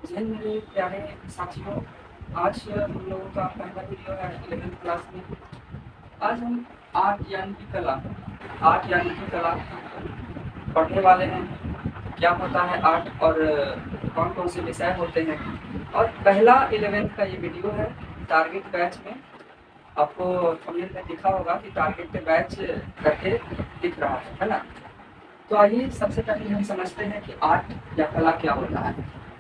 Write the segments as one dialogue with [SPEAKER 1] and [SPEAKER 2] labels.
[SPEAKER 1] जय मेरे प्यारे साथियों, आज हम लोगों का पहला वीडियो है 11th क्लास में। आज हम आर्ट यानी कि कला पढ़ने वाले हैं। क्या होता है आर्ट और कौन कौन से विषय होते हैं। और पहला 11th का ये वीडियो है टारगेट बैच में। आपको थंबनेल में दिखा होगा कि टारगेट बैच करके दिख रहा है ना। तो आइए सबसे पहले हम समझते हैं कि आर्ट या कला क्या होता है।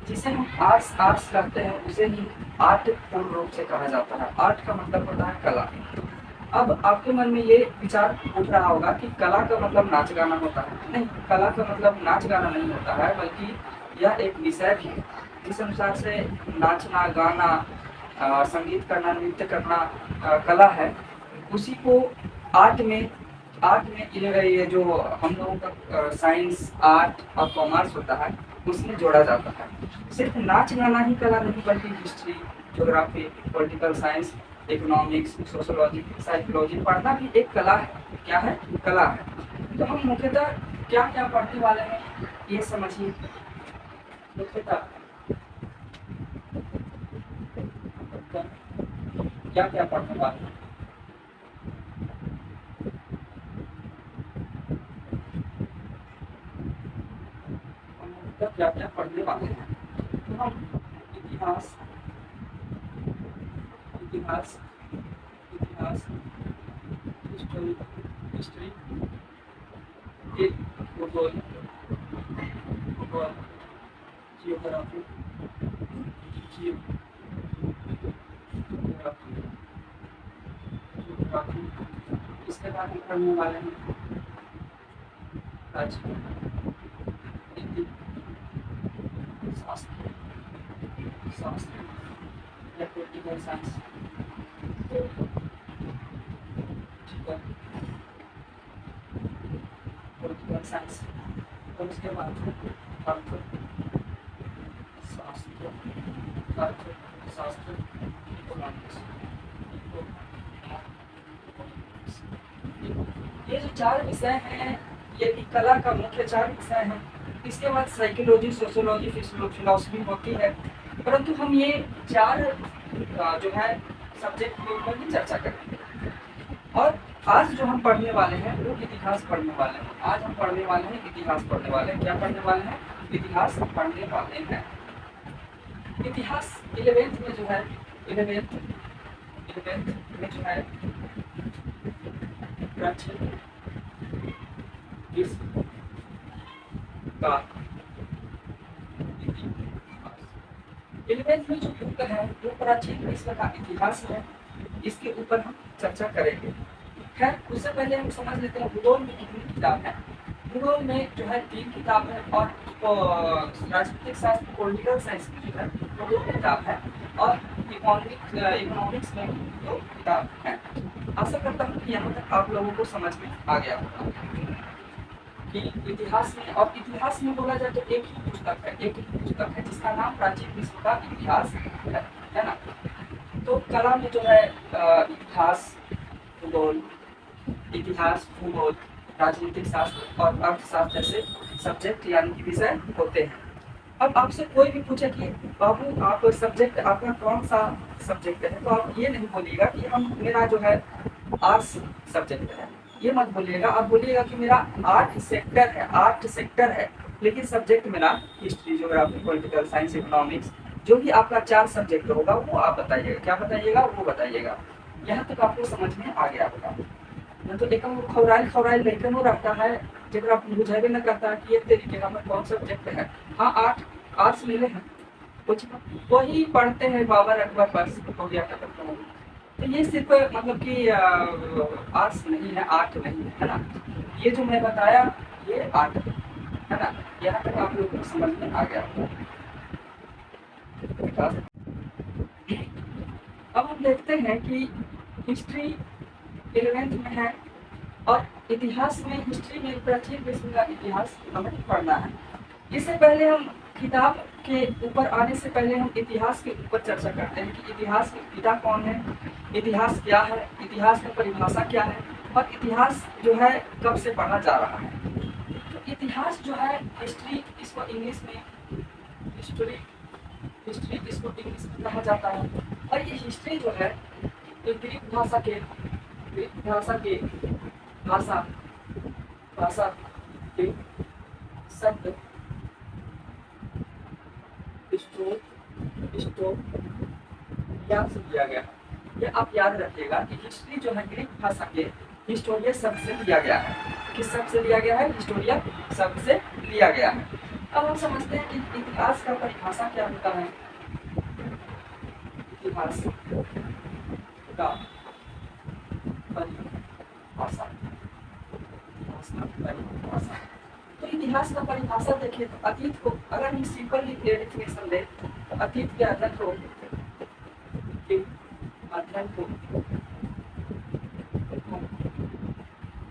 [SPEAKER 1] जिसे हम आर्ट्स करते हैं उसे ही आर्ट पूर्ण रूप से कहा जाता है। आर्ट का मतलब होता है कला। अब आपके मन में ये विचार उठ रहा होगा कि कला का मतलब नाच गाना होता है। नहीं, कला का मतलब नाच गाना नहीं होता है, बल्कि यह एक विषय भी है जिस अनुसार से नाचना गाना संगीत करना नृत्य करना कला है। उसी को आर्ट में ये जो हम लोगों का साइंस आर्ट और कॉमर्स होता है उसमें जोड़ा जाता है। सिर्फ नाच गाना ही कला नहीं, बल्कि history, geography, political science, economics, sociology, psychology पढ़ना भी एक कला है। क्या है? कला है। तो हम मुख्यतः क्या क्या पढ़ने वाले हैं ये समझिए। मुख्यतः क्या क्या पढ़ने वाले हैं। मुख्यतः क्या क्या पढ़ने वाले हैं। तो हम इतिहास इतिहास इतिहास हिस्ट्री हिस्ट्री भूगोल भूगोल जियोग्राफी जियोग्राफी जियोग्राफी इसके बाद हम पढ़ने वाले हैं राजनीति शास्त्र शास्त्र या पॉलिटिकल साइंस। ठीक है, पॉलिटिकल साइंस। और उसके बाद अर्थशास्त्र अर्थशास्त्र इकोनॉमिक्स। ये जो चार विषय हैं ये कला का मुख्य चार विषय हैं। इसके बाद साइकोलॉजी, सोशियोलॉजी, फिलोसफी होती है। परंतु हम ये चार जो है सब्जेक्ट के ऊपर ही चर्चा करेंगे। और आज जो हम पढ़ने वाले हैं वो इतिहास पढ़ने वाले हैं। आज हम पढ़ने वाले हैं इतिहास पढ़ने वाले हैं। क्या पढ़ने वाले हैं? इतिहास पढ़ने वाले हैं। इतिहास 11th में जो है 11th में जो है प्राचीन विश्व का इतिहास। 11th में जो बुक है वो प्राचीन विश्व का इतिहास है। इसके ऊपर हम चर्चा करेंगे। खैर, उससे पहले हम समझ लेते हैं भूगोल में कितनी किताब है। भूगोल में जो है 3 किताब है और राजनीतिक शास्त्र पॉलिटिकल साइंस में जो है वो 2 किताब है और इकोनॉमिक्स में 2 किताब है। आशा करता हूँ कि यहाँ तक आप लोगों को समझ में आ गया होगा कि इतिहास में, और इतिहास में बोला जाए तो एक ही पुस्तक है जिसका नाम प्राचीन विश्व का इतिहास है ना। तो कला में जो है इतिहास भूगोल राजनीतिक शास्त्र और अर्थशास्त्र जैसे सब्जेक्ट यानी कि विषय होते हैं। अब आपसे कोई भी पूछे कि बाबू आप सब्जेक्ट आपका कौन सा सब्जेक्ट है, तो आप ये नहीं बोलिएगा कि मेरा जो है आर्ट्स सब्जेक्ट है। ये मत बोलिएगा। आप बोलिएगा कि मेरा आर्ट सेक्टर है, लेकिन सब्जेक्ट मेरा history, geography, political science, economics, जो भी आपका 4 सब्जेक्ट होगा वो आप बताइएगा। क्या बताइएगा? वो बताइएगा। यहाँ तक आपको समझ में आ गया होगा। न तो एक खौराइल लड़कन रहता है जरा बुझेबे न करता है कि ये तरीके का कौन सब्जेक्ट है। हाँ, आर्ट्स मिले हैं, कुछ वही पढ़ते हैं बाबर अकबर, बस हो गया खत्म। तो ये सिर्फ मतलब कि आर्ट्स नहीं है, आर्ट नहीं है ना। ये जो मैं बताया ये आर्ट है ना। यहाँ तक आप लोगों को समझ में आ गया। अब हम देखते हैं कि हिस्ट्री 11th में है और इतिहास में, हिस्ट्री में प्राचीन विश्व का इतिहास हमें पढ़ना है। इससे पहले हम किताब के ऊपर आने से पहले हम इतिहास के ऊपर चर्चा करते हैं कि इतिहास के पिता कौन है, इतिहास क्या है, इतिहास की परिभाषा क्या है और इतिहास जो है कब से पढ़ा जा रहा है। तो इतिहास जो है हिस्ट्री, इसको इंग्लिश में हिस्ट्री इसको इंग्लिश में कहा जाता है। और ये हिस्ट्री जो है तो ग्रीक भाषा के भाषा के शब्द हिस्टोरिया से लिया गया है। ये आप याद रखिएगा कि हिस्ट्री जो है ग्रीक भाषा के हिस्टोरिया शब्द से लिया गया है। किस शब्द से लिया गया है? हिस्टोरिया शब्द से लिया गया है। अब हम समझते हैं कि इतिहास का परिभाषा क्या होता है। इतिहास का परिभाषा, तो इतिहास का परिभाषा देखिए तो अतीत को अगर हम सिंपल डेफिनेशन दें तो अतीत के अध्ययन को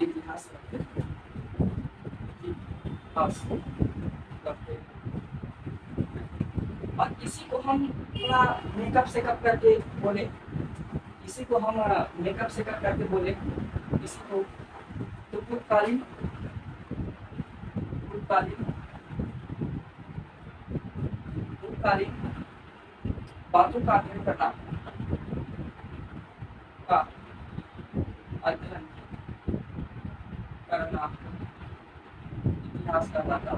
[SPEAKER 1] इतिहास करते हैं। और इसी को हम थोड़ा मेकअप सेकअप करके बोले, इसी को तो पूर्वकालीन बातों का अध्ययन करना इतिहास कहलाता है।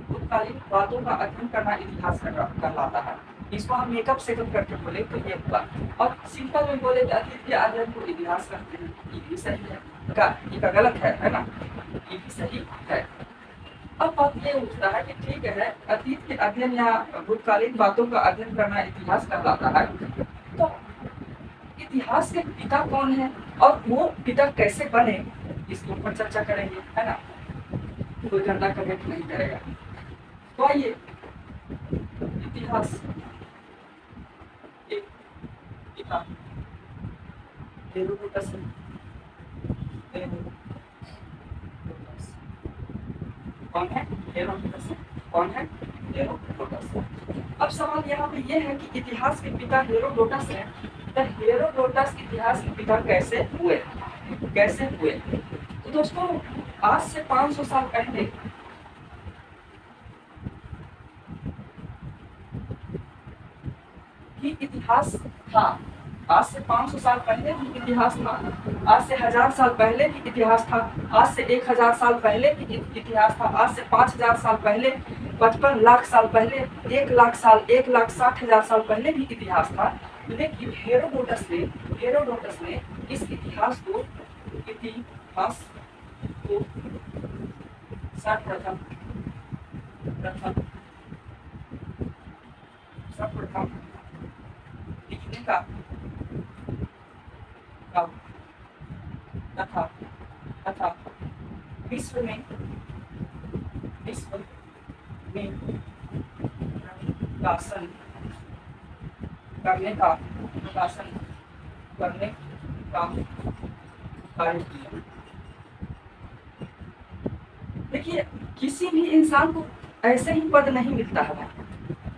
[SPEAKER 1] पूर्वकालीन बातों का अध्ययन करना इतिहास कहलाता है। इसको हम मेकअप सेकअप करके बोले तो ये हुआ। और सिंपल में बोले तो अतीत के अध्ययन को इतिहास कहते हैं। ये भी सही है का गलत है ना? ये भी सही है। अब बात ये उठता है कि ठीक है अतीत के अध्ययन या भूतकालीन बातों का अध्ययन करना इतिहास कहलाता है, तो इतिहास के पिता कौन है और वो पिता कैसे बने, इसके ऊपर चर्चा करेंगे, है ना? कोई गंदा कमेंट नहीं करेगा। तो आइए, इतिहास एक पिता हेरोडोटस कौन है? हेरोडोटस। कौन है? हेरोडोटस। अब सवाल यहाँ पे ये है कि इतिहास के पिता हेरोडोटस है, तो हेरोडोटस इतिहास के पिता कैसे हुए? तो दोस्तों आज से 500 साल पहले ही इतिहास था। आज से 500 साल पहले भी इतिहास था, आज से 1000 साल पहले भी इतिहास था, आज से 1000 साल पहले भी इतिहास था, आज से 5000 साल पहले, 55 लाख साल पहले, 1 लाख साल, 1,60,000 साल पहले भी इतिहास था। लेकिन हेरोडोटस ने इस इतिहास को सर्वप्रथम लिखने का तथा विश्व में प्रकाशन करने का कार्य किया। देखिए किसी भी इंसान को ऐसे ही पद नहीं मिलता है,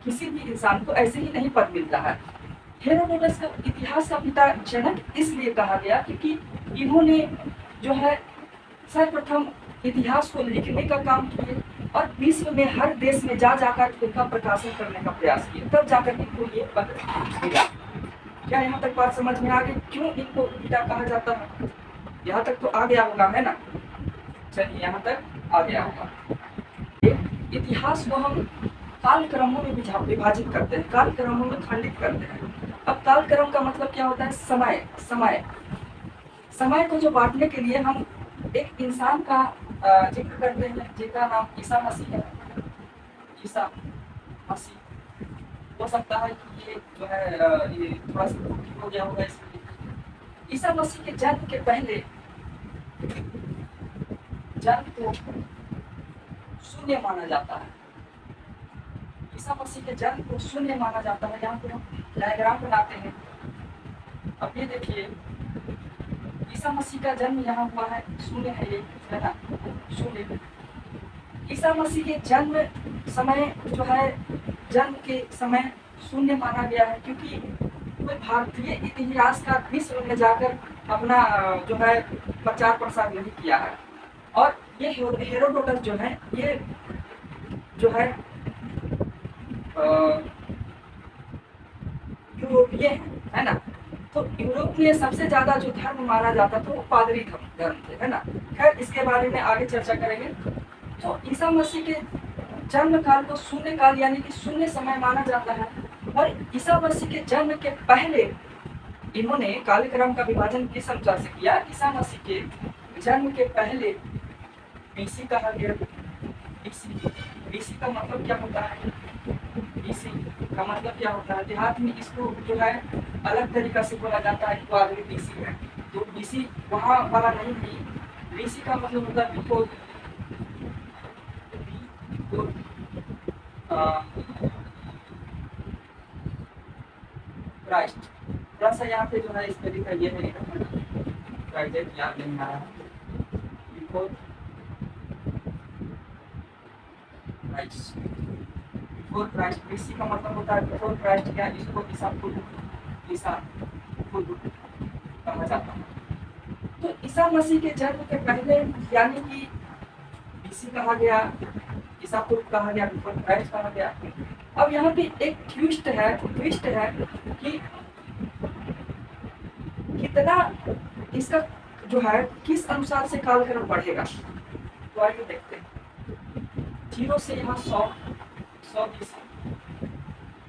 [SPEAKER 1] किसी भी इंसान को ऐसे ही नहीं पद मिलता है। हेरोडोटस का इतिहास का पिता जनक इसलिए कहा गया क्योंकि इन्होंने जो है सर्वप्रथम इतिहास को लिखने का काम किए और विश्व में हर देश में जा जाकर उनका प्रकाशन करने का प्रयास किया, तब जाकर इनको ये पद मिला। क्या यहाँ तक बात समझ में आ गई क्यों इनको पिता कहा जाता है? यहाँ तक तो आ गया होगा, है ना? चलिए यहाँ तक आ गया होगा। इतिहास को हम कालक्रमों में विभाजित करते हैं, कालक्रमों में खंडित करते हैं। अब कालक्रम का मतलब क्या होता है? समय को जो बांटने के लिए हम एक इंसान का जिक्र करते हैं जिनका नाम ईसा मसीह है। ईसा मसीह हो सकता है कि ये जो है ये थोड़ा सा हो गया होगा इसलिए। ईसा मसीह के जन्म के पहले जन्म को शून्य माना जाता है। ईसा मसीह के जन्म को शून्य माना जाता है। यहाँ पे हम डायग्राम बनाते हैं। अब ये देखिए ईसा मसीह का जन्म यहाँ हुआ है, शून्य है ये, है ना? शून्य। ईसा मसीह के जन्म समय जो है जन्म के समय शून्य माना गया है क्योंकि कोई भारतीय इतिहासकार विश्व में जाकर अपना जो है प्रचार प्रसार नहीं किया है। और ये हेरोडोटस जो है, ये जो है यूरोपीय है ना। तो यूरोप में सबसे ज्यादा जो धर्म माना जाता था वो पादरी धर्म थे, है ना। खैर इसके बारे में आगे चर्चा करेंगे। तो ईसा मसीह के जन्म काल को शून्य काल यानी कि शून्य समय माना जाता है। और ईसा मसीह के जन्म के पहले इन्होंने कालक्रम का विभाजन किस अनुसार से किया। ईसा मसीह के जन्म के पहले बीसी कहा गया। बीसी का मतलब क्या होता है? बीसी का मतलब क्या होता है? देहात में इसको जो है अलग तरीका से बोला जाता है कि आदमी बीसी है। तो बीसी वहाँ वाला नहीं है। बीसी का मतलब होता है बिफोर क्राइस्ट। थोड़ा सा यहाँ पे जो है स्पेलिंग का ये है क्राइस्ट याद नहीं आ रहा है। Before Christ, before Christ. BC का मतलब होता है बिफोर क्राइस्ट या इसको ईसा पूर्व कहा जाता है। तो ईसा मसीह के जन्म के पहले यानी कि बीसी कहा गया, ईसा पूर्व कहा गया, बिफोर क्राइस्ट कहा गया। अब यहाँ पे एक ट्विस्ट है कि कितना इसका जो है किस अनुसार से कालक्रम बढ़ेगा। तो आइए देखते हैं। 0 से यहाँ 100 BC,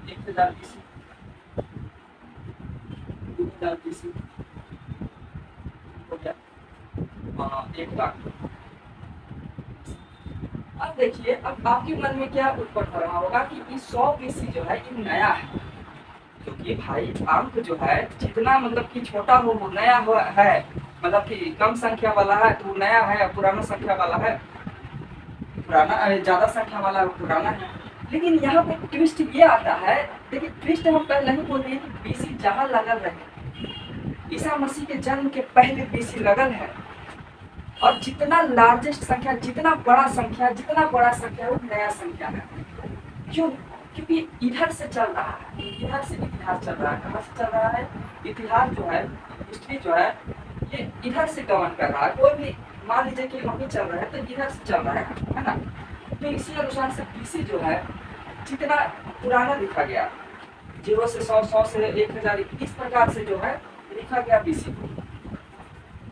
[SPEAKER 1] 1000 BC, 2000 BC हो गया 1 लाख। अब देखिए, अब आपके मन में क्या उत्पन्न हो रहा होगा कि ये 100 BC जो है ये नया है, क्योंकि भाई अंक जो है जितना मतलब कि छोटा हो वो नया है, मतलब कि कम संख्या वाला है तो वो नया है, पुराना संख्या वाला है पुराना, ज्यादा संख्या वाला पुराना है। लेकिन यहाँ पे ट्विस्ट ये आता है, देखिए ट्विस्ट हम पहले नहीं बोल रहे हैं कि बीसी जहाँ लगल रहे, ईसा मसीह के जन्म के पहले बीसी लगल है। और जितना लार्जेस्ट संख्या, जितना बड़ा संख्या वो नया संख्या है। क्यों? क्योंकि इधर से चल रहा है, इधर से इतिहास चल रहा है। कहाँ से चल रहा है? इतिहास जो है, हिस्ट्री जो है, ये इधर से गमन कर रहा है। कोई भी मान लीजिए कि हम ही चल रहे हैं तो इधर से चल रहा है ना। तो इसी अनुसार से बीसी जो है जितना पुराना लिखा गया, 0 से 100, 100 से 1000, इस प्रकार से जो है लिखा गया बीसी को।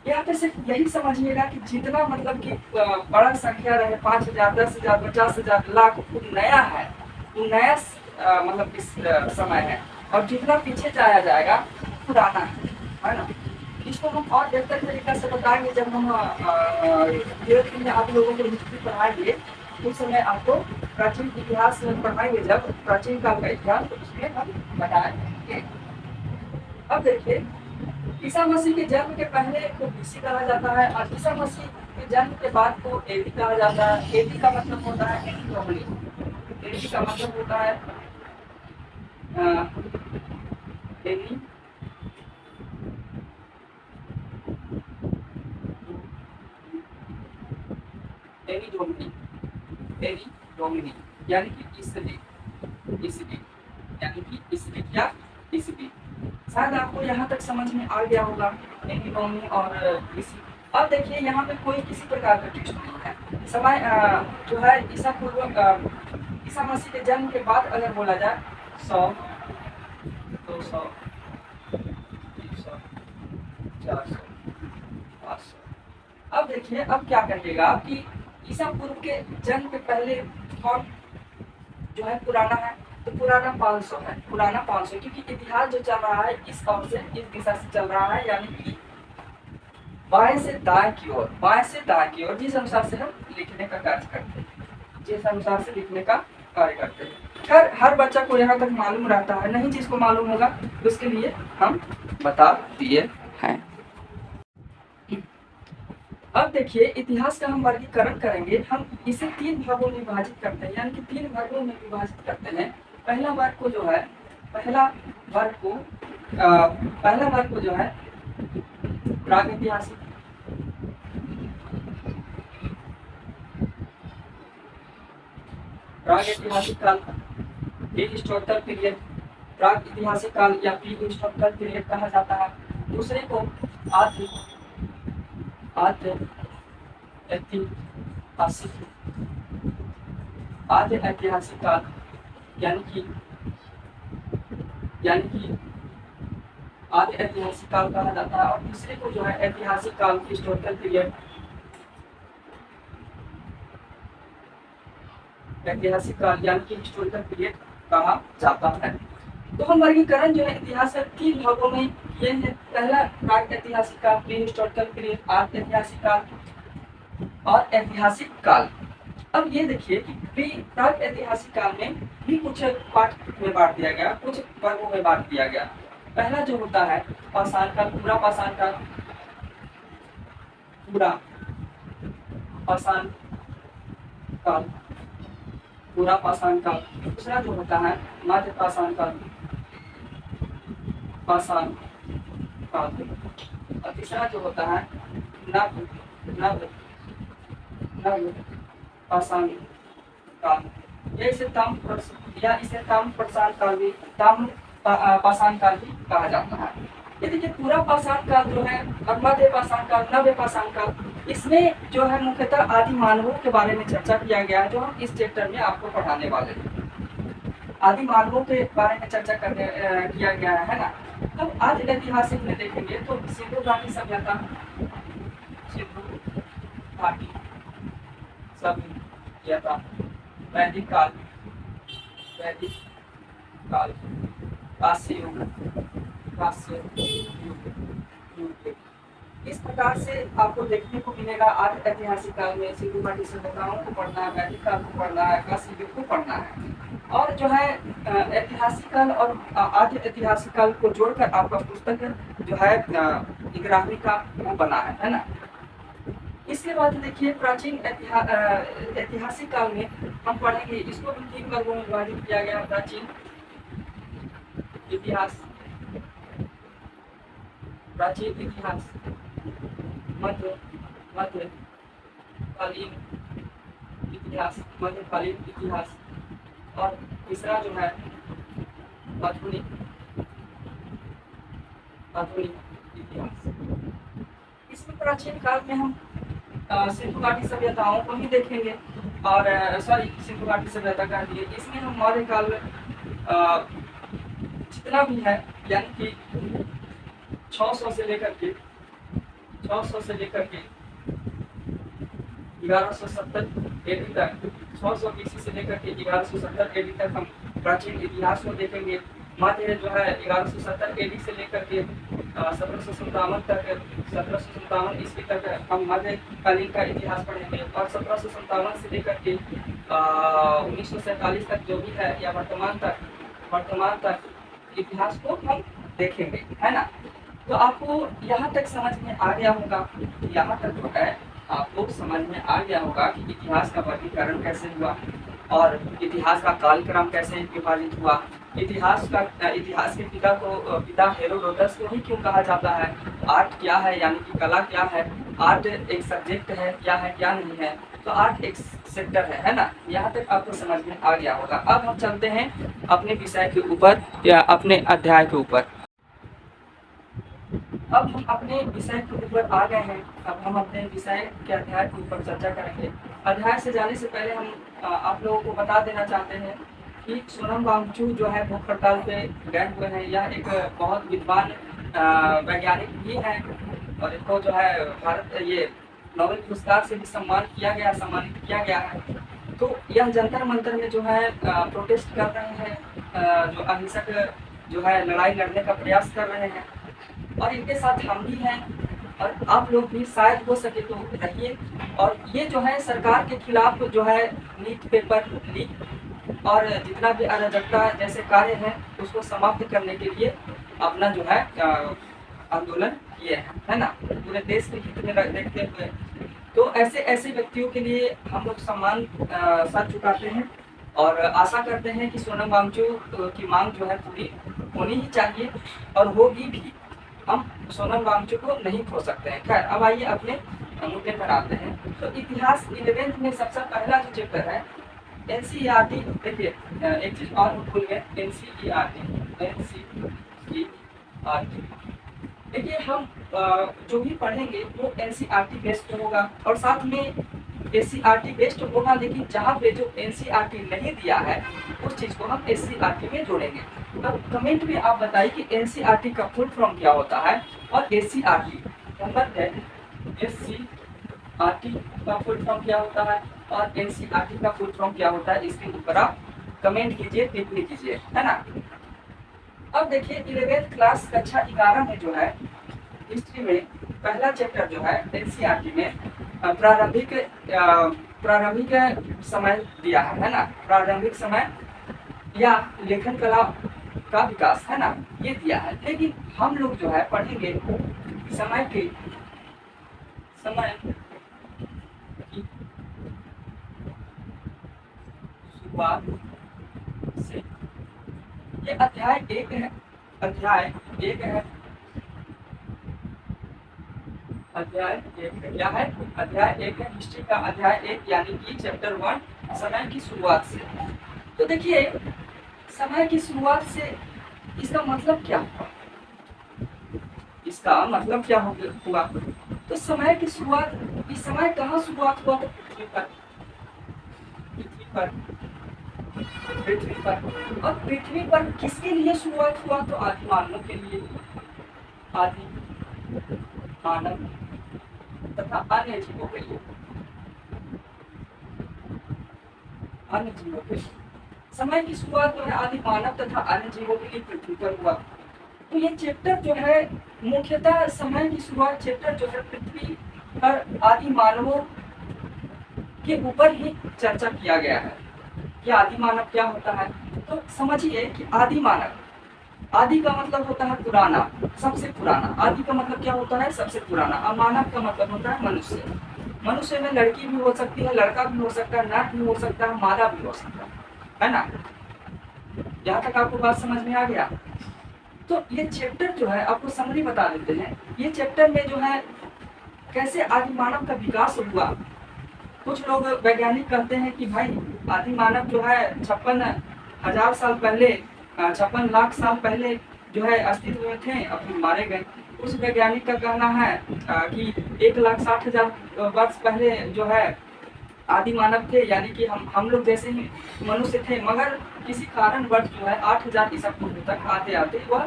[SPEAKER 1] यहाँ पे सिर्फ यही समझिएगा कि जितना मतलब कि बड़ा संख्या रहे, 5000, 10,000, 50,000, लाख, वो नया है, वो नया मतलब इस समय है। और जितना पीछे जाया जाएगा पुराना है ना। इसको हम और बेहतर तरीका से बताएंगे जब हम में आप लोगों को हिस्ट्री पढ़ाएंगे। उस समय आपको प्राचीन इतिहास पढ़ाएंगे, जब प्राचीन काल का इतिहास, तो उसमें हम बताएंगे। अब देखिए, ईसा मसीह के जन्म के पहले को बीसी कहा जाता है और ईसा मसीह के जन्म के बाद को एडी कहा जाता है। एडी का मतलब होता है एडी डोमिनी। एडी का मतलब होता है एडी एडी डोमिनी, एडी डोमिनी यानी कि इसलिए यानी कि इसलिए क्या, इसलिए। शायद आपको यहाँ तक समझ में आ गया होगा एंटिनोमी और इसी। अब देखिए यहाँ पे कोई किसी प्रकार का ट्विस्ट नहीं है। समय जो है ईसा मसीह के जन्म के बाद अगर बोला जाए 100, 200, 300, 400, 500। अब देखिए, अब क्या करिएगा कि ईसा पूर्व के जन्म के पहले कौन जो है पुराना है, तो पुराना 500 है, पुराना 500, क्योंकि इतिहास जो चल रहा है इस ओर से, इस दिशा से चल रहा है, यानी कि बाएं से दाएं की ओर, बाएं से दाएं की ओर, जिस अनुसार से हम लिखने का कार्य करते हैं, जिस अनुसार से लिखने का कार्य करते हैं। हर बच्चा को यहाँ तक मालूम रहता है, नहीं जिसको मालूम होगा उसके लिए हम बता दिए हैं। अब देखिए, इतिहास का हम वर्गीकरण करेंगे। हम इसे 3 भागों में विभाजित करते हैं, यानी कि 3 वर्गों में विभाजित करते हैं। पहला वर्ग को जो है प्रागैतिहासिक, प्रागैतिहासिक काल, प्री हिस्टोरिकल पीरियड, प्राग ऐतिहासिक काल या प्री हिस्टोरिकल पीरियड कहा जाता है। दूसरे को आद्य ऐतिहासिक आद्य ऐतिहासिक काल यानी कि आद्य ऐतिहासिक काल कहा जाता है। और तीसरे को जो है ऐतिहासिक काल की हिस्टोरिकल पीरियड, ऐतिहासिक काल यानी कि हिस्टोरिकल पीरियड कहा जाता है। तो हम वर्गीकरण जो है इतिहास के 3 भागों में ये है। पहला प्राक ऐतिहासिक काल, प्री हिस्टोरिकल पीरियड, आद्य ऐतिहासिक काल और ऐतिहासिक काल। अब ये देखिए कि प्री प्राक ऐतिहासिक काल में भी कुछ पार्ट में बांट दिया गया, कुछ वर्गों में बांट दिया गया। पहला जो होता है पाषाण काल, पूरा पाषाण काल, पूरा पाषाण काल, पूरा पाषाण काल। दूसरा जो होता है मध्य पाषाण काल, पाषाण काल। और तीसरा जो होता है नव नव नव पाषाण काल। इसे ताम्र पाषाण काल भी, पाषाण काल भी कहा जाता है। ये देखिए पूरा पाषाण काल जो है और मध्य पाषाण काल, नव्य पाषाण काल, इसमें जो है मुख्यतः आदि मानवों के बारे में चर्चा किया गया है, जो हम इस चैप्टर में आपको पढ़ाने वाले हैं। आदि मानवों के बारे में चर्चा किया गया है ना। अब आज ऐतिहासिक में देखेंगे तो सिंधु घाटी सभ्यता, सिंधु घाटी सभ्यता, वैदिक काल, वैदिक काल, कांस्य युग, कांस्य युग। इस प्रकार से आपको देखने को मिलेगा आज ऐतिहासिक काल में सिंधु घाटी सभ्यताओं को पढ़ना है, वैदिक काल को पढ़ना है, कांस्य युग को पढ़ना है। और जो है ऐतिहासिक काल और आद्य ऐतिहासिक काल को जोड़कर आपका पुस्तक जो है 11वीं का वो बना है ना। इसके बाद देखिए प्राचीन ऐतिहासिक काल में हम पढ़ेंगे, इसको भी 3 वर्गों में विभाजित किया गया। प्राचीन इतिहास, प्राचीन इतिहास, मध्यकालीन इतिहास, मध्यकालीन इतिहास, और तीसरा जो है आधुनिक इतिहास। इसमें प्राचीन काल में हम सिंधु घाटी सभ्यताओं को ही देखेंगे, और सिंधु घाटी सभ्यता का दिए। इसमें हम मौर्य काल जितना भी है यानी कि 600 से लेकर के 1170 एडी तक, 600 BC से लेकर के 1170 एडी तक हम प्राचीन इतिहास को देखेंगे। मध्य जो है 1170 एडी से लेकर के 1757 तक, 1757 ईस्वी तक हम मध्यकालीन का इतिहास पढ़ेंगे। और 1757 से लेकर के 1947 तक जो भी है या वर्तमान तक इतिहास को हम देखेंगे, है ना। तो आपको यहाँ तक समझ में आ गया होगा, यहाँ तक जो है आपको समझ में आ गया होगा कि इतिहास का वर्गीकरण कैसे हुआ और इतिहास का कालक्रम कैसे विभाजित हुआ। इतिहास के पिता हेरोडोटस को ही क्यों कहा जाता है। आर्ट क्या है यानी कि कला क्या है, आर्ट एक सब्जेक्ट है क्या नहीं है, तो आर्ट एक सेक्टर है ना। यहाँ तक आपको समझ में आ गया होगा। अब हम चलते हैं अपने विषय के ऊपर या अपने अध्याय के ऊपर। अब हम अपने विषय के ऊपर आ गए हैं। अब हम अपने विषय के अध्याय के ऊपर चर्चा करेंगे। अध्याय से जाने से पहले हम आप लोगों को बता देना चाहते हैं कि सोनम वांगचुक जो है भूख हड़ताल पे गए हुए हैं। यह एक बहुत विद्वान वैज्ञानिक भी है और इनको जो है भारत ये नोबेल पुरस्कार से भी सम्मानित किया गया है। तो यह जंतर मंतर में जो है प्रोटेस्ट कर रहे हैं, जो अहिंसक जो है लड़ाई लड़ने का प्रयास कर रहे हैं, और इनके साथ हम भी हैं और आप लोग भी शायद हो सके तो रहिए। और ये जो है सरकार के खिलाफ जो है नीट पेपर लीक और जितना भी अराजकता जैसे कार्य है उसको समाप्त करने के लिए अपना जो है आंदोलन किए हैं, है ना, पूरे देश के हित में देखते हुए। तो ऐसे व्यक्तियों के लिए हम लोग सम्मान सर झुकाते हैं और आशा करते हैं कि सोनम वांगचुक की मांग जो है पूरी होनी ही चाहिए और होगी भी। हम सोनम वांगचुक को नहीं खो सकते हैं। खैर अब आइए अपने मुद्दे पर आते हैं। तो इतिहास 11th में सबसे पहला जो चैप्टर है NCERT। देखिए एक चीज और भूल गए, NCERT। देखिए हम जो भी पढ़ेंगे वो NCERT बेस्ड होगा और साथ में SCERT बेस्ड होगा, लेकिन जहाँ पे जो NCERT नहीं दिया है उस चीज को हम SCERT में जोड़ेंगे। अब कमेंट में आप बताइए कि NCERT का फुल फॉर्म क्या होता है और SCERT नंबर 10 SCERT का फुल फॉर्म क्या होता है और NCERT का फुल फॉर्म क्या होता है, इसके ऊपर आप कमेंट कीजिए, टिप्पणी कीजिए, है ना। अब देखिए 11th क्लास कक्षा 11 में जो है हिस्ट्री में पहला चैप्टर जो है NCERT में प्रारंभिक समय दिया है ना, प्रारंभिक समय या लेखन कला का विकास, है ना, ये दिया है। लेकिन हम लोग जो है पढ़ेंगे समय की शुरुआत से। ये अध्याय 1 है, अध्याय 1 है, अध्याय 1 क्या है, अध्याय 1 है हिस्ट्री का अध्याय 1, यानी कि चैप्टर 1 समय की शुरुआत से। तो देखिए समय की शुरुआत से इसका मतलब क्या हुआ, इसका मतलब क्या हुआ। तो समय की शुरुआत, इस समय कहाँ शुरुआत हुआ, पृथ्वी पर, पृथ्वी पर, पृथ्वी पर। और पृथ्वी पर किसके लिए शुरुआत हुआ, तो आदि मानव के लिए, आदि मानव तथा अन्य जीवों के लिए, अन्य जीवों के लिए समय की शुरुआत जो है आदि मानव तथा अन्य जीवों के लिए पृथ्वी पर हुआ। तो ये चैप्टर जो है मुख्यतः समय की शुरुआत चैप्टर जो है पृथ्वी पर आदि मानवों के ऊपर ही चर्चा किया गया है कि आदि मानव क्या होता है। तो समझिए कि आदि मानव, आदि का मतलब होता है पुराना, सबसे पुराना। आदि का मतलब क्या होता है, सबसे पुराना। और मानव का मतलब होता है मनुष्य। मनुष्य में लड़की भी हो सकती है, लड़का भी हो सकता है, नर भी हो सकता है, मादा भी हो सकता है ना। यहाँ तक आपको बात समझ में आ गया। तो ये चैप्टर जो है आपको समरी बता देते हैं। ये चैप्टर में जो है कैसे आदि मानव का विकास हुआ। कुछ लोग वैज्ञानिक कहते हैं कि भाई आदि मानव जो है 56,000 साल पहले, 56 लाख साल पहले जो है अस्तित्व में थे, अब फिर मारे गए। उस वैज्ञानिक का कहना है कि 1,60,000 वर्ष पहले जो है आदि मानव थे, यानी कि हम लोग जैसे ही मनुष्य थे, मगर किसी कारणवश जो है 8,000 ईसा पूर्व तक आते आते वह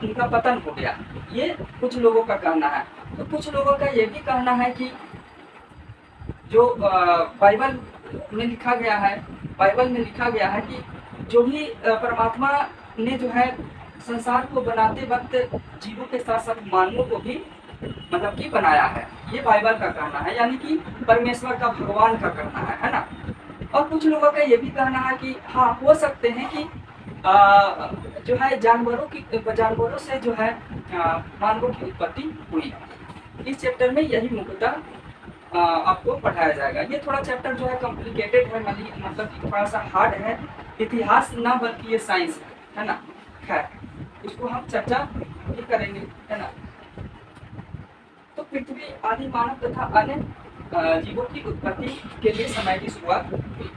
[SPEAKER 1] उनका पतन हो गया। ये कुछ लोगों का कहना है। तो कुछ लोगों का ये भी कहना है कि जो बाइबल में लिखा गया है, बाइबल में लिखा गया है कि जो भी परमात्मा ने जो है संसार को बनाते वक्त जीवों के साथ साथ मानवों को भी मतलब कि बनाया है। ये बाइबल का कहना है, यानी कि परमेश्वर का, भगवान का कहना है ना। और कुछ लोगों का ये भी कहना है कि हाँ हो सकते हैं कि जो है जानवरों से जो है मानवों की उत्पत्ति हुई। इस चैप्टर में यही मुख्यतः आपको पढ़ाया जाएगा। ये थोड़ा चैप्टर जो है कॉम्प्लिकेटेड है, मतलब कि थोड़ा सा हार्ड है। इतिहास ना बल्कि ये साइंस है ना। खैर इसको हम चर्चा भी करेंगे, है ना। तो पृथ्वी आदि मानव तथा अन्य जीवों की उत्पत्ति के लिए समय की शुरुआत हुई।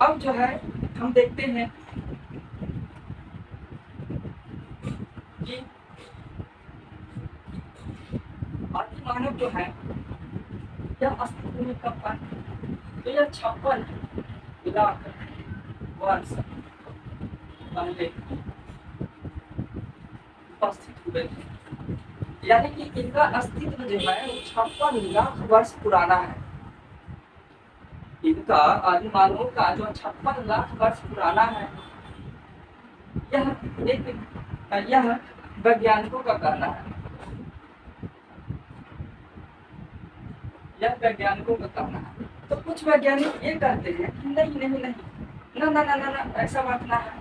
[SPEAKER 1] अब जो है हम देखते हैं कि आदि मानव जो है यह अस्तित्व में कब आया, तो यह 56 लाख वर्ष पहले उपस्थित हुए थे। यानी कि इनका अस्तित्व जो है वो 56 लाख वर्ष पुराना है। इनका आदि मानव का जो 56 लाख वर्ष पुराना है, यह वैज्ञानिकों का कहना है। यह वैज्ञानिकों का कहना है। तो कुछ वैज्ञानिक ये कहते हैं कि नहीं नहीं नहीं, ना ना ना ना, ना ऐसा बात ना है।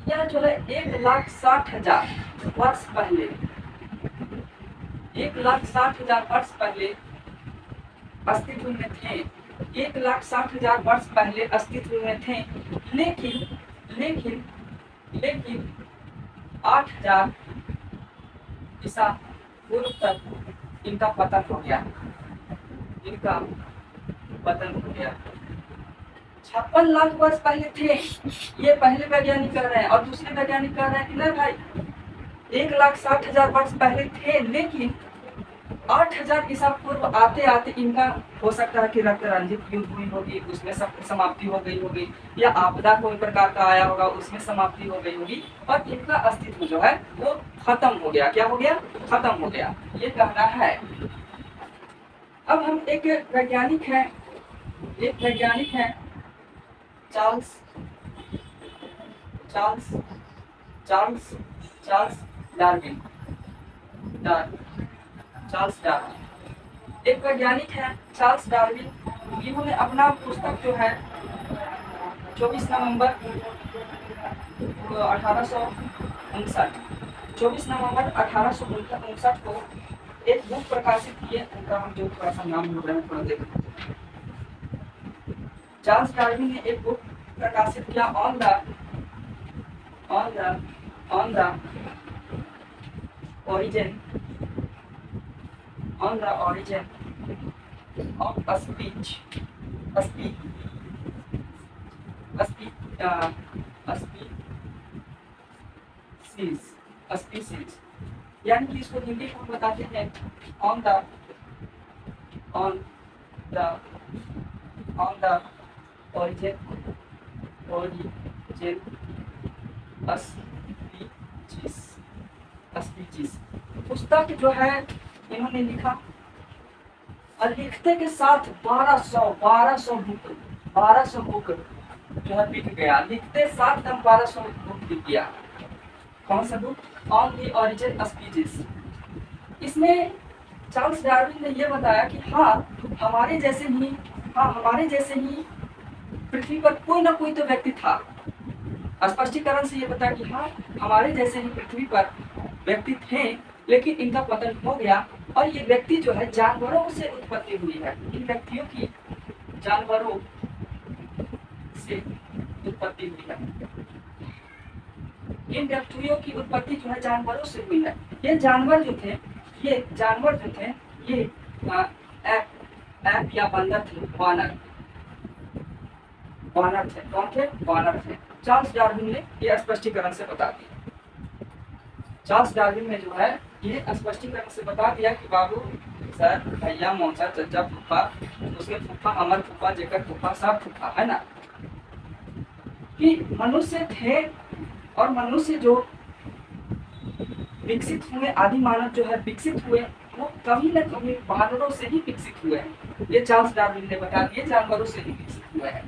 [SPEAKER 1] यह जो है 1,60,000 वर्ष पहले, 1,60,000 वर्ष पहले अस्तित्व में थे। 1,60,000 वर्ष पहले अस्तित्व में थे, लेकिन लेकिन लेकिन 8,000 ईसा पूर्व तक इनका पतन हो गया, इनका पतन हो गया। 56 लाख वर्ष पहले थे, ये पहले वैज्ञानिक कह रहे हैं। और दूसरे वैज्ञानिक कह रहे हैं कि नहीं भाई 1,60,000 वर्ष पहले थे, लेकिन 8000 ईसा पूर्व आते आते इनका हो सकता है कि रक्त रंजित युद्ध हुई होगी, उसमें समाप्ति हो गई होगी, या आपदा कोई प्रकार का आया होगा, उसमें समाप्ति हो गई होगी, और इनका अस्तित्व जो है वो खत्म हो गया। क्या हो गया? खत्म हो गया, ये कहना है। अब हम एक वैज्ञानिक है चार्ल्स डार्विन। एक वैज्ञानिक है चार्ल्स डार्विन। इन्होंने अपना पुस्तक जो है 24 नवंबर 1859 को एक बुक प्रकाशित किए। उनका हम जो थोड़ा सा नाम भूल रहे हैं, थोड़ा देखें। चार्ल्स डार्विन ने एक बुक प्रकाशित किया on the origin of a species, यानी कि इसको हिंदी में हम बताते हैं on the origin species। पुस्तक जो है इन्होंने लिखा, और लिखते के साथ 1200 बुक जो है बिक गया। लिखते साथ 1200 बुक बिक गया। कौन सा book? On the origin species. इसमें चार्ल्स डार्विन ने यह बताया कि हमारे जैसे ही पृथ्वी पर कोई ना कोई तो व्यक्ति था। स्पष्टीकरण से ये बताया कि हमारे जैसे ही पृथ्वी पर व्यक्ति थे, लेकिन इनका पतन हो गया, और ये व्यक्ति जो है जानवरों से उत्पत्ति हुई है। इन व्यक्तियों की जानवरों से उत्पत्ति हुई है। इन व्यक्तियों की उत्पत्ति जो है जानवरों से हुई है। ये जानवर जो थे ये ऐप या बंदर थे, वानर थे। कौन थे? वानर थे। चार्ल्स डार्विन ने ये स्पष्टीकरण से बता दिया। चार्ल्स डार्विन ने जो है ये स्पष्टीकरण से बता दिया कि बाबू, सर, भैया, मौसा, चचा, फूफा, उसके फूफा, अमर फूफा, जेकर फूफा, सब फूफा है ना, कि मनुष्य थे, और मनुष्य जो विकसित हुए, आदि मानव जो है विकसित हुए, वो कभी न कभी वानरों से ही विकसित हुए हैं। ये चार्ल्स डार्विन ने बता दिया, जानवरों से ही विकसित हुए हैं।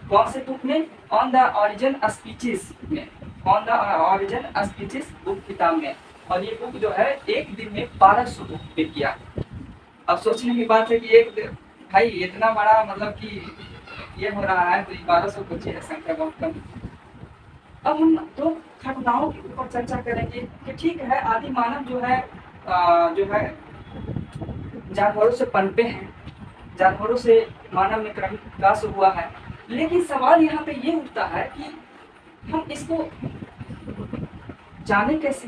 [SPEAKER 1] कौन से बुक में? ऑन द ओरिजिन स्पीशीज में, on the origin species book किताब में। और ये बुक जो है एक दिन में 1200 बुक बिक गया। अब सोचने की बात है कि एक भाई इतना बड़ा, मतलब कि ये हो रहा है, तो 1200 कुछ है, संख्या बहुत कम। अब हम तो घटनाओं के ऊपर चर्चा करेंगे कि ठीक है, आदि मानव जो है जानवरों से पनपे हैं, जानवरों से मानव में क्रमिक विकास हुआ है। लेकिन सवाल यहाँ पे ये उठता है कि हम इसको जाने कैसे?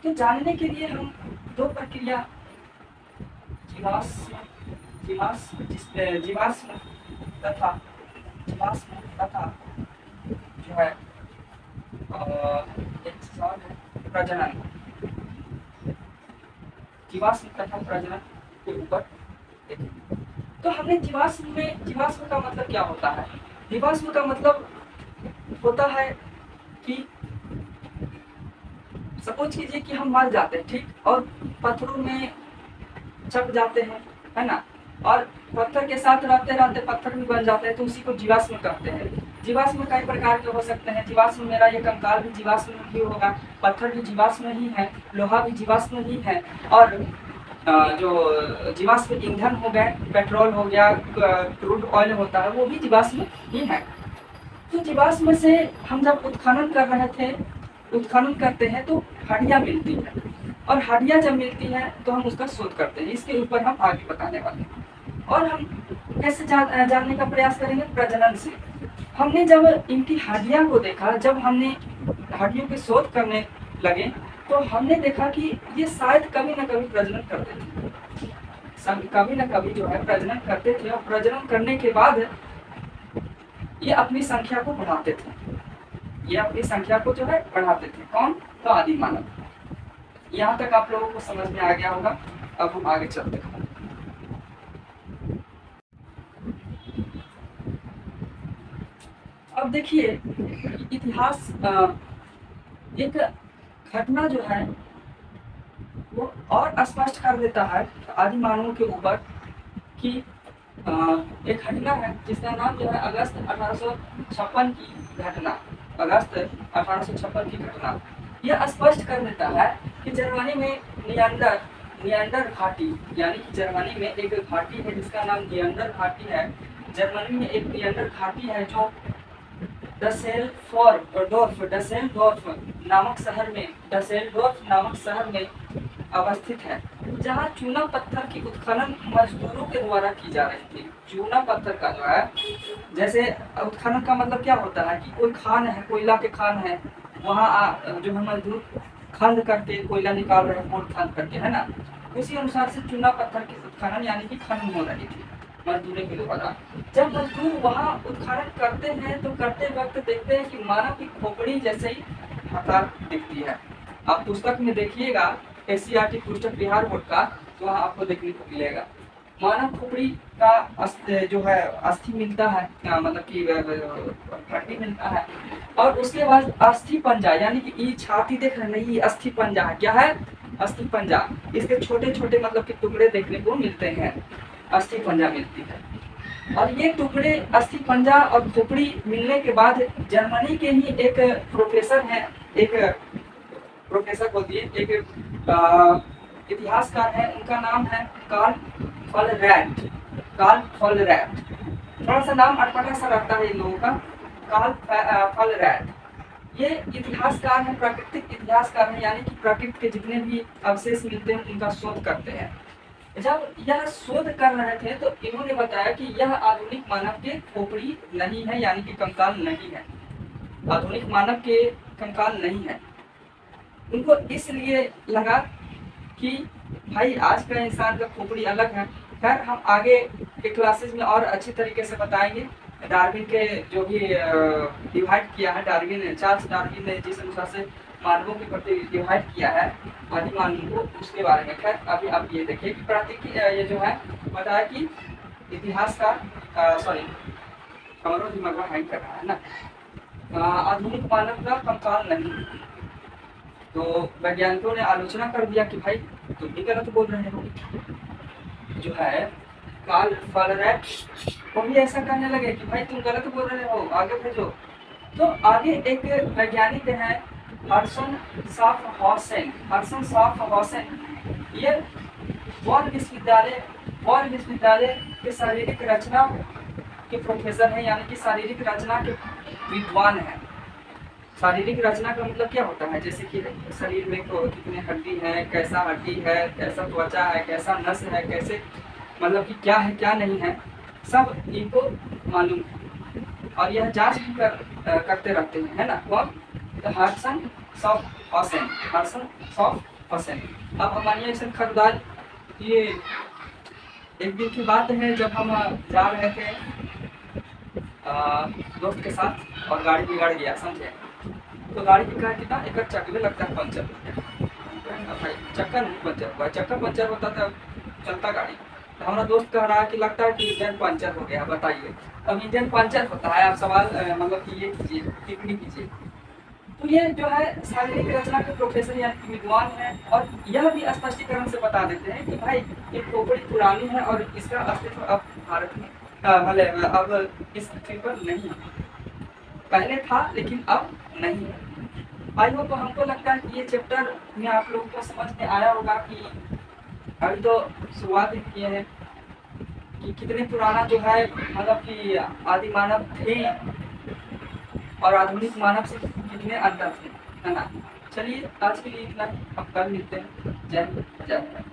[SPEAKER 1] तो जानने के लिए हम दो प्रक्रिया, जीवाश्म तथा जो है प्रजनन, जीवाश्म तथा प्रजनन के ऊपर देखेंगे। तो हमने जीवाश्म का मतलब क्या होता है? जीवाश्म का मतलब होता है कि सपोज कीजिए कि हम मर जाते हैं, ठीक, और पत्थरों में छप जाते हैं, है ना, और पत्थर के साथ रहते रहते पत्थर भी बन जाते हैं, तो उसी को जीवाश्म कहते हैं। जीवाश्म कई प्रकार के हो सकते हैं। जीवाश्म, मेरा ये कंकाल भी जीवाश्म ही होगा, पत्थर भी जीवाश्म ही है, लोहा भी जीवाश्म ही है, और जो जीवाश्म ईंधन हो गए, पेट्रोल हो गया, क्रूड ऑयल होता है, वो भी जीवाश्म ही है। तो जीवाश्म से हम जब उत्खनन करते हैं तो हड्डियाँ मिलती है, और हड्डियाँ जब मिलती है तो हम उसका शोध करते हैं। इसके ऊपर हम आगे बताने वाले हैं। और हम कैसे जानने का प्रयास करेंगे? प्रजनन से। हमने जब इनकी हड्डियाँ को देखा, जब हमने हड्डियों के शोध करने लगे, तो हमने देखा कि ये शायद कभी न कभी प्रजनन करते थे, कभी न कभी जो है प्रजनन करते थे, और प्रजनन करने के बाद ये अपनी संख्या को बढ़ाते थे। कौन? तो आदि मानव। यहाँ तक आप लोगों को समझ में आ गया होगा। अब हम आगे चलते हैं। अब देखिए इतिहास एक घटना जो है वो और स्पष्ट कर देता है आदि मानवों के ऊपर कि एक घटना है जिसका नाम जो है अगस्त 1856 की घटना। अगस्त 1856 की घटना यह स्पष्ट कर देता है कि जर्मनी में नियंडर घाटी, यानी कि जर्मनी में एक घाटी है जिसका नाम नियंडर घाटी है। जर्मनी में एक नियंडर घाटी है जो डसेल्डोर्फ नामक शहर में अवस्थित है, जहाँ चूना पत्थर की उत्खनन मजदूरों के द्वारा की जा रही थी। चूना पत्थर का जो है, जैसे उत्खनन का मतलब क्या होता है कि कोई खान है, कोयला के खान है, वहाँ जो है मजदूर खंड करके कोयला निकाल रहे हैं, खंड करके, है ना। उसी अनुसार से चूना पत्थर की उत्खनन यानी कि खनन हो रही थी मजदूरों के द्वारा। जब मजदूर वहाँ उत्खनन करते हैं तो करते वक्त देखते हैं कि मानव की खोपड़ी जैसे ही आकार दिखती है। आप पुस्तक में देखिएगा SCERT पुस्तक बिहार बोर्ड का, तो वहाँ आपको देखने को मिलेगा मानव खोपड़ी का जो है अस्थि मिलता है, मतलब कि हड्डी मिलता है, और उसके बाद अस्थि पंजा, यानी कि ये छाती देख रहे हैं, ये अस्थि पंजा है। क्या है? अस्थि पंजा। इसके छोटे छोटे मतलब कि टुकड़े देखने को मिलते हैं, अस्थि पंजा मिलती है। और ये टुकड़े अस्थि पंजा और खोपड़ी मिलने के बाद जर्मनी के ही एक प्रोफेसर हैं, एक प्रोफेसर बोलती है, एक इतिहासकार है, उनका नाम है कार्ल फॉलरैट। थोड़ा सा नाम अटपटा सा रहता है इन लोगों का, कार्ल फॉलरैट। ये इतिहासकार है, प्राकृतिक इतिहासकार है, यानी कि प्रकृति के जितने भी अवशेष मिलते हैं उनका शोध करते हैं। जब यह शोध कर रहे थे तो इन्होंने बताया कि यह आधुनिक मानव के खोपड़ी नहीं है, यानी कि कंकाल नहीं है, आधुनिक मानव के कंकाल नहीं है। उनको इसलिए लगा कि भाई आज का इंसान का खोपड़ी अलग है। खैर हम आगे के क्लासेस में और अच्छी तरीके से बताएंगे। डार्विन के जो भी डिवाइड किया है चार्ल्स डार्विन ने जिस अनुसार से मानवों के प्रति डिवाइड किया है आदि मानव को, उसके बारे में। खैर अभी आप ये देखिए कि प्राकृतिक ये जो है बताया कि इतिहास का हमारा दिमाग हैंग कर रहा है ना, आधुनिक मानव का कंकाल नहीं। तो वैज्ञानिकों ने आलोचना कर दिया कि भाई तुम भी गलत बोल रहे हो। जो है कार्ल फॉलरैट वो भी ऐसा कहने लगे कि भाई तुम गलत बोल रहे हो, आगे भेजो। तो आगे एक वैज्ञानिक है हर्सन साफहौसेन, ये बॉन विश्वविद्यालय के शारीरिक रचना के प्रोफेसर हैं, यानी कि शारीरिक रचना के विद्वान हैं। शारीरिक रचना का मतलब क्या होता है, जैसे कि शरीर में कितने हड्डी है, कैसा हड्डी है, कैसा त्वचा है, कैसा नस है, कैसे मतलब कि क्या है क्या नहीं है, सब इनको मालूम है। और यह जांच भी करते रहते हैं, है ना। कौन? हर्सन साफहौसेन। अब हमारी ऐसे खरीदार, ये एक दिन की बात है जब हम जा रहे थे दोस्त के साथ और गाड़ी बिगड़ गया, समझे। तो गाड़ी बिगड़ा कितना एक चक्कर लगता है पंचर, भाई चक्कर नहीं पंचर हुआ, चक्कर पंचर होता था चलता गाड़ी। तो हमारा दोस्त कह रहा है कि लगता है कि इंजन पंचर हो गया। बताइए अब इंजन पंचर होता है, आप सवाल मतलब कि ये कीजिए, टिप्पणी कीजिए। तो ये जो है शारीरिक रचना के प्रोफेसर या विद्वान है, और यह भी स्पष्टीकरण से बता देते हैं कि भाई ये खोपड़ी पुरानी है और इसका अस्तित्व अब भारत में अब इस पृथ्वी पर नहीं है, पहले था लेकिन अब नहीं है। आई होप हमको लगता है कि ये चैप्टर में आप लोगों को समझ में आया होगा कि अभी तो शुरुआत किए हैं कि कितने पुराना जो है मतलब कि आदि मानव थे और आधुनिक मानव से कितने अंतर थे, है ना। चलिए आज के लिए इतना ही, अब कल मिलते हैं। जय हिंद, जय भारत।